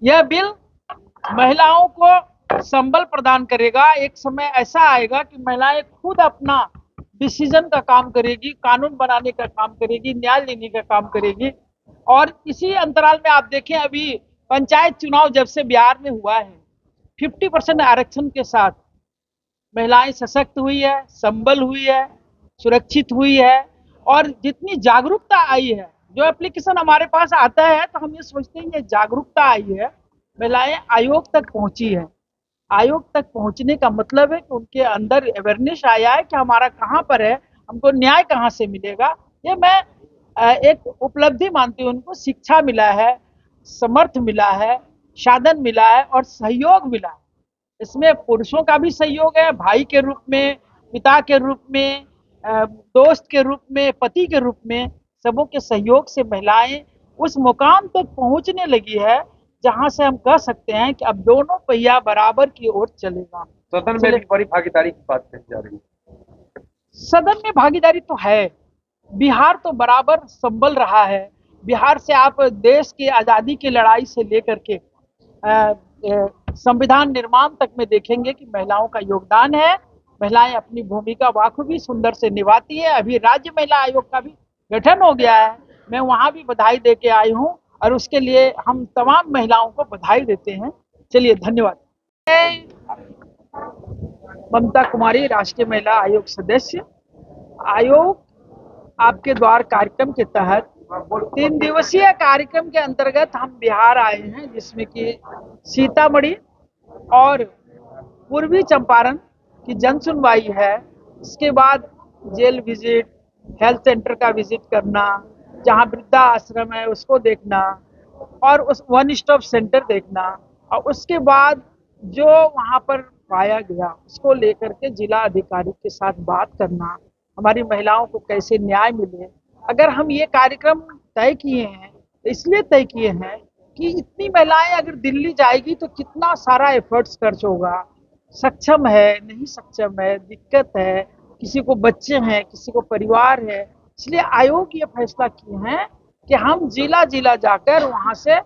यह बिल महिलाओं को संबल प्रदान करेगा। एक समय ऐसा आएगा कि महिलाएं खुद अपना डिसीजन का काम करेगी, कानून बनाने का काम करेगी, न्याय लेने का काम करेगी। और इसी अंतराल में आप देखें, अभी पंचायत चुनाव जब से बिहार में हुआ है, 50% आरक्षण के साथ महिलाएं सशक्त हुई है, संबल हुई है, सुरक्षित हुई है। और जितनी जागरूकता आई है, जो एप्लीकेशन हमारे पास आता है तो हम ये सोचते हैं ये जागरूकता आई है, महिलाएं आयोग तक पहुंची है। आयोग तक पहुंचने का मतलब है कि उनके अंदर अवेयरनेस आया है कि हमारा कहाँ पर है, हमको न्याय कहाँ से मिलेगा। ये मैं एक उपलब्धि मानती हूँ। उनको शिक्षा मिला है, समर्थ मिला है, साधन मिला है और सहयोग मिला है। इसमें पुरुषों का भी सहयोग है, भाई के रूप में, पिता के रूप में, दोस्त के रूप में, पति के रूप में, सबों के सहयोग से महिलाएं उस मुकाम तक पहुंचने लगी है जहां से हम कह सकते हैं कि अब दोनों पहिया बराबर की ओर चलेगा। सदन में भी बड़ी भागीदारी की बात कही जा रही है। सदन में भागीदारी तो है, बिहार तो बराबर संभल रहा है। बिहार से आप देश की आज़ादी की लड़ाई से लेकर के संविधान निर्माण तक में देखेंगे कि महिलाओं का योगदान है। महिलाएं अपनी भूमिका बाखूबी सुंदर से निभाती है। अभी राज्य महिला आयोग का भी गठन हो गया है, मैं वहां भी बधाई दे के आई हूँ और उसके लिए हम तमाम महिलाओं को बधाई देते हैं। चलिए, धन्यवाद। ममता कुमारी, राष्ट्रीय महिला आयोग सदस्य। आयोग आपके द्वार कार्यक्रम के तहत 3 दिवसीय कार्यक्रम के अंतर्गत हम बिहार आए हैं, जिसमें कि सीतामढ़ी और पूर्वी चंपारण की जन सुनवाई है। इसके बाद जेल विजिट, हेल्थ सेंटर का विजिट करना, जहां वृद्धा आश्रम है उसको देखना और उस वन स्टॉप सेंटर देखना, और उसके बाद जो वहां पर पाया गया उसको लेकर के जिला अधिकारी के साथ बात करना, हमारी महिलाओं को कैसे न्याय मिले। अगर हम ये कार्यक्रम तय किए हैं तो इसलिए तय किए हैं कि इतनी महिलाएं अगर दिल्ली जाएगी तो कितना सारा एफर्ट्स खर्च होगा, सक्षम है नहीं सक्षम है, दिक्कत है, किसी को बच्चे हैं, किसी को परिवार है। इसलिए आयोग ये फैसला किए हैं कि हम जिला जिला जाकर वहां से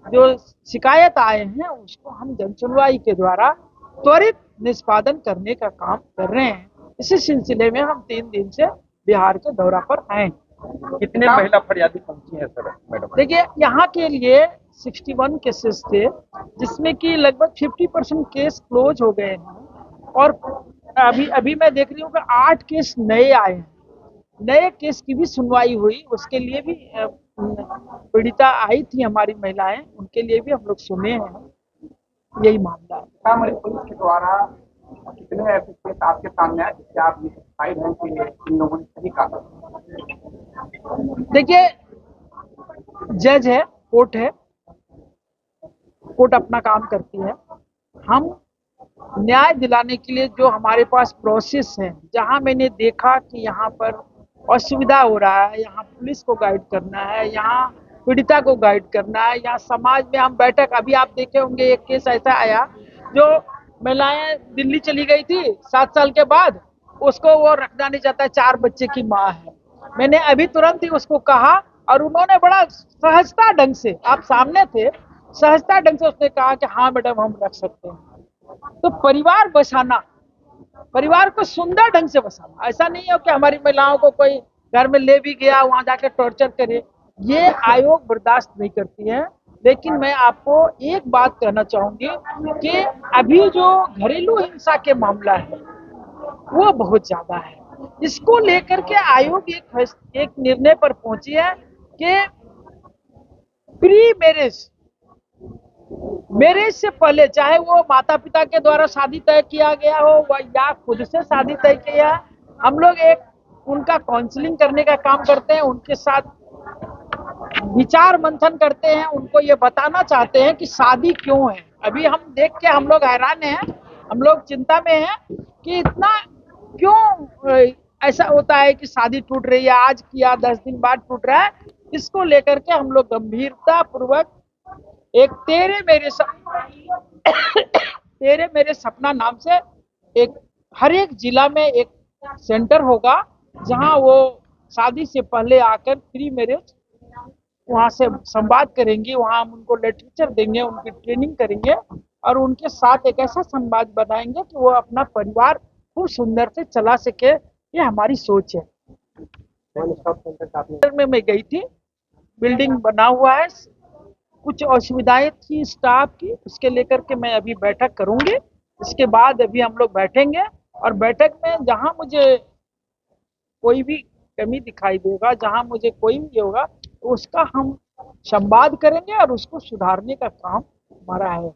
जो शिकायत आए हैं उसको हम जन सुनवाई के द्वारा त्वरित निष्पादन करने का काम कर रहे हैं। इसी सिलसिले में हम 3 दिन से बिहार के दौरा पर आए। कितने महिला फरियादी पहुंची हैं सर मैडम? देखिए, यहाँ के लिए 61 केसेस थे, जिसमें कि लगभग 50% केस क्लोज हो गए हैं। और अभी अभी मैं देख रही हूँ कि 8 केस नए आए हैं। नए केस की भी सुनवाई हुई, उसके लिए भी पीड़िता आई थी हमारी महिलाएं, उनके लिए भी हम लोग सुने हैं। यही मामला है। सीतामढ़ी पुलिस के द्वारा कितने केस आपके सामने आए जिससे आप ये साइड हैं कि इन लोगों ने सही कहा? देखिए, जज है, कोर्ट है, कोर्ट अपना काम करती है। हम न्याय दिलाने के लिए जो हमारे पास प्रोसेस है, जहां मैंने देखा कि यहाँ पर असुविधा हो रहा है, यहाँ पुलिस को गाइड करना है, यहाँ पीड़िता को गाइड करना है, यहाँ समाज में हम बैठक, अभी आप देखे होंगे एक केस ऐसा आया जो महिलाएं दिल्ली चली गई थी 7 साल के बाद, उसको वो रखना नहीं चाहता, 4 बच्चे की माँ है। मैंने अभी तुरंत ही उसको कहा और उन्होंने बड़ा सहजता ढंग से, आप सामने थे, सहजता ढंग से उसने कहा कि हाँ मैडम हम रख सकते हैं। तो परिवार बसाना, परिवार को सुंदर ढंग से बसाना, ऐसा नहीं है कि हमारी महिलाओं को कोई घर में ले भी गया वहां जाके टॉर्चर करे, ये आयोग बर्दाश्त नहीं करती है। लेकिन मैं आपको एक बात कहना चाहूंगी कि अभी जो घरेलू हिंसा के मामला है वो बहुत ज्यादा है। इसको लेकर के आयोग एक निर्णय पर पहुंची है कि प्री मैरिज से पहले, चाहे वो माता पिता के द्वारा शादी तय किया गया हो या खुद से शादी तय किया, हम लोग एक उनका काउंसलिंग करने का काम करते हैं, उनके साथ विचार मंथन करते हैं, उनको ये बताना चाहते हैं कि शादी क्यों है। अभी हम देख के हम लोग हैरान हैं, हम लोग चिंता में हैं कि इतना क्यों ऐसा होता है कि शादी टूट रही है, आज किया 10 दिन बाद टूट रहा है। इसको लेकर के हम लोग गंभीरता पूर्वक एक तेरे मेरे सपना नाम से एक हर एक जिला में एक सेंटर होगा, जहां वो शादी से पहले आकर प्री मैरिज वहाँ से संवाद करेंगे, वहाँ हम उनको लिटरेचर देंगे, उनकी ट्रेनिंग करेंगे और उनके साथ एक ऐसा संवाद बनाएंगे कि वो अपना परिवार खूब सुंदर से चला सके। ये हमारी सोच है। वन स्टॉप सेंटर का आपने मैं गई थी, बिल्डिंग बना हुआ है, कुछ असुविधाएं थी स्टाफ की, उसके लेकर के मैं अभी बैठक करूंगी। इसके बाद अभी हम लोग बैठेंगे और बैठक में जहां मुझे कोई भी कमी दिखाई देगा, जहां मुझे कोई भी होगा, तो उसका हम संवाद करेंगे और उसको सुधारने का काम हमारा है।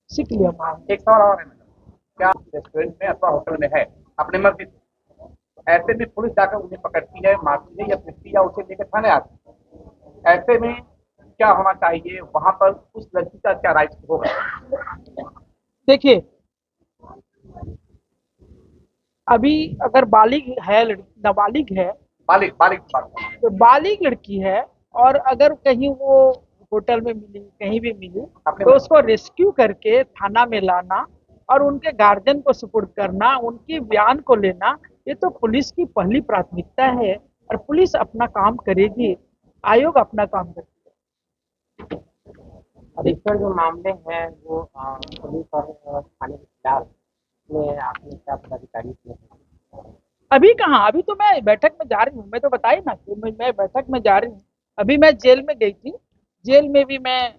सीख लिया हमारा। एक सवाल और है मैडम, क्या रेस्टोरेंट में अथवा होटल में है अपने मर्जी से, ऐसे में पुलिस जाकर उन्हें पकड़ती है, मारती है या पीटती है या उसे लेकर थाने आती है, ऐसे में क्या होना चाहिए वहां पर, उस लड़की का क्या राइट होगा? देखिए, अभी अगर बालिग है, नाबालिग है, बालिग बालिग की बात करें। तो बालिग लड़की है और अगर कहीं वो होटल में मिली, कहीं भी मिली, तो उसको रेस्क्यू करके थाना में लाना और उनके गार्जियन को सुपुर्द करना, उनकी बयान को लेना, ये तो पुलिस की पहली प्राथमिकता है और पुलिस अपना काम करेगी, आयोग अपना काम करेगा। अधिकतर जो मामले हैं वो पुलिस और थाने के खिलाफ में आपने क्या पदाधिकारी किए? अभी कहाँ, अभी तो मैं बैठक में जा रही हूँ, मैं तो बताई ना कि मैं बैठक में जा रही हूँ। अभी मैं जेल में गई थी, जेल में भी मैं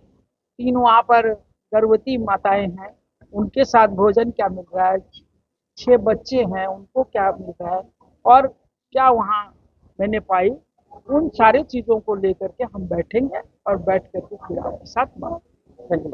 3 वहाँ पर गर्भवती माताएं हैं, उनके साथ भोजन क्या मिल रहा है, 6 बच्चे हैं उनको क्या मिल रहा है और क्या वहाँ मैंने पाई, उन सारी चीजों को लेकर के हम बैठेंगे और बैठ करके फिर आपके साथ बात। Thank you.